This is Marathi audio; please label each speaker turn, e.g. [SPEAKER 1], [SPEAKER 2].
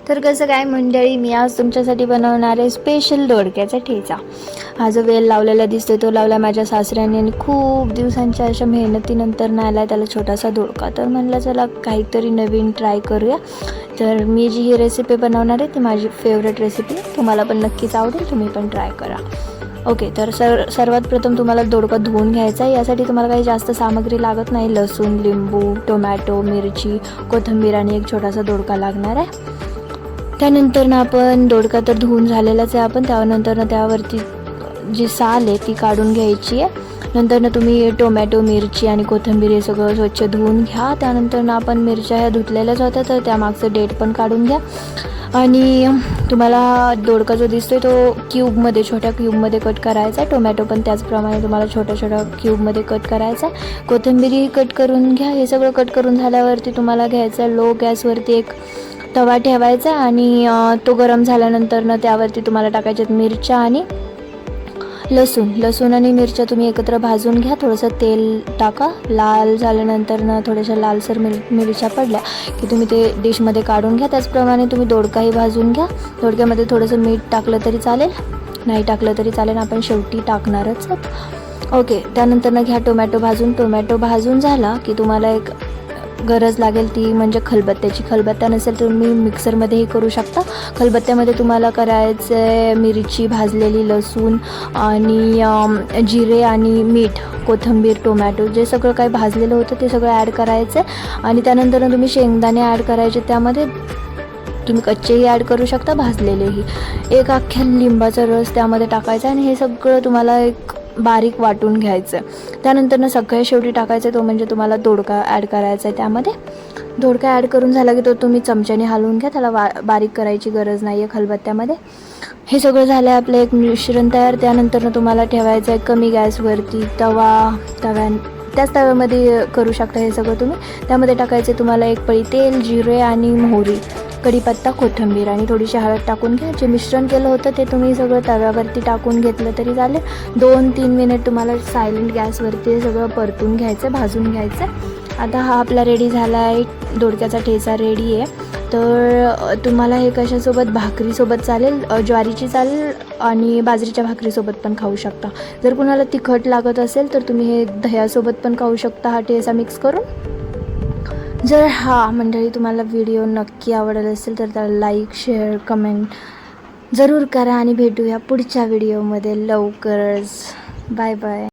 [SPEAKER 1] तर कसं काय मंडळी, मी आज तुमच्यासाठी बनवणार आहे स्पेशल दोडक्याचा ठेचा. हा जो वेल लावलेला दिसतो तो लावला माझ्या सासऱ्याने आणि खूप दिवसांच्या अशा मेहनतीनंतर आला त्याला छोटासा दोडका. तर म्हणलं चला काहीतरी नवीन ट्राय करूया. तर मी जी ही रेसिपी बनवणार आहे ती माझी फेवरेट रेसिपी, तुम्हाला पण नक्कीच आवडेल, तुम्ही पण ट्राय करा. ओके, तर सर्वात प्रथम तुम्हाला दोडका धुवून घ्यायचा आहे. यासाठी तुम्हाला काही जास्त सामग्री लागत नाही. लसूण, लिंबू, टोमॅटो, मिरची, कोथिंबीर आणि एक छोटासा दोडका लागणार आहे. त्यानंतर आपण दोडका तर धुवून झालेलाच आहे. आपण त्यानंतर त्यावरती जी साल आहे ती काढून घ्यायची आहे. नंतर तुम्ही टोमॅटो, मिरची आणि कोथिंबीर हे सगळं स्वच्छ धुवून घ्या. त्यानंतर आपण मिरच्या ह्या धुतलेल्याच होत्या तर त्यामागचं डेट पण काढून घ्या. आणि तुम्हाला दोडका जो दिसतोय तो क्यूबमध्ये, छोट्या क्यूबमध्ये कट करायचा आहे. टोमॅटो पण त्याचप्रमाणे तुम्हाला छोट्या छोट्या क्यूबमध्ये कट करायचा आहे. कोथिंबीरही कट करून घ्या. हे सगळं कट करून झाल्यावरती तुम्हाला घ्यायचं लो गॅसवरती एक तवा ठेवायचा आणि तो गरम झाल्यानंतर त्यावरती तुम्हाला टाकायच्यात मिरच्या आणि लसूण आणि मिरच्या तुम्ही एकत्र भाजून घ्या. थोडंसं तेल टाका. लाल झाल्यानंतर थोड्याशा लालसर मिरच्या पडल्या की तुम्ही ते डिशमध्ये काढून घ्या. त्याचप्रमाणे तुम्ही दोडकाही भाजून घ्या. दोडक्यामध्ये थोडंसं मीठ टाकलं तरी चालेल, नाही टाकलं तरी चालेल, आपण शेवटी टाकणारच आहोत. ओके, त्यानंतर घ्या टोमॅटो भाजून झाला की तुम्हाला एक गरज लागेल ती म्हणजे खलबत्त्याची. खलबत्ता नसेल तर तुम्ही मिक्सरमध्येही करू शकता. खलबत्त्यामध्ये तुम्हाला करायचं आहे मिरची, भाजलेली लसूण आणि जिरे आणि मीठ, कोथिंबीर, टोमॅटो जे सगळं काही भाजलेलं होतं ते सगळं ॲड करायचं आहे. आणि त्यानंतर तुम्ही शेंगदाणे ॲड करायचे. त्यामध्ये तुम्ही कच्चेही ॲड करू शकता, भाजलेलेही. एक अख्ख्या लिंबाचा रस त्यामध्ये टाकायचा आणि हे सगळं तुम्हाला एक बारीक वाटून घ्यायचं. त्यानंतर सगळ्या शेवटी टाकायचं तो म्हणजे तुम्हाला दोडका ॲड करायचा आहे. त्यामध्ये दोडका ॲड करून झाला की तो तुम्ही चमच्याने हलवून घ्या. त्याला बारीक करायची गरज नाही आहे खलबत्त्यामध्ये. हे सगळं झालं आहे आपलं एक मिश्रण तयार. त्यानंतर तुम्हाला ठेवायचं आहे कमी गॅसवरती त्याच तव्यामध्ये करू शकता हे सगळं तुम्ही. त्यामध्ये टाकायचे तुम्हाला एक पळी तेल, जिरे आणि मोहरी, कढीपत्ता, कोथिंबीर आणि थोडीशी हळद टाकून घ्या. जे मिश्रण केलं होतं ते तुम्ही सगळं तव्यावरती टाकून घेतलं तरी चालेल. 2-3 मिनिट तुम्हाला सायलेंट गॅसवरती हे सगळं परतून घ्यायचं, भाजून घ्यायचं. आता हा आपला रेडी झाला आहे, दोडक्याचा ठेचा रेडी आहे. तर तुम्हाला हे कशासोबत, भाकरीसोबत चालेल, ज्वारीची चालेल आणि बाजरीच्या भाकरीसोबत पण खाऊ शकता. जर कुणाला तिखट लागत असेल तर तुम्ही हे दह्यासोबत पण खाऊ शकता हा ठेचा मिक्स करून. जर हा मंडळी तुम्हाला व्हिडिओ नक्की आवडत असेल तर त्याला लाईक, शेअर, कमेंट जरूर करा आणि भेटूया पुढच्या व्हिडिओमध्ये लवकरच. Bye bye.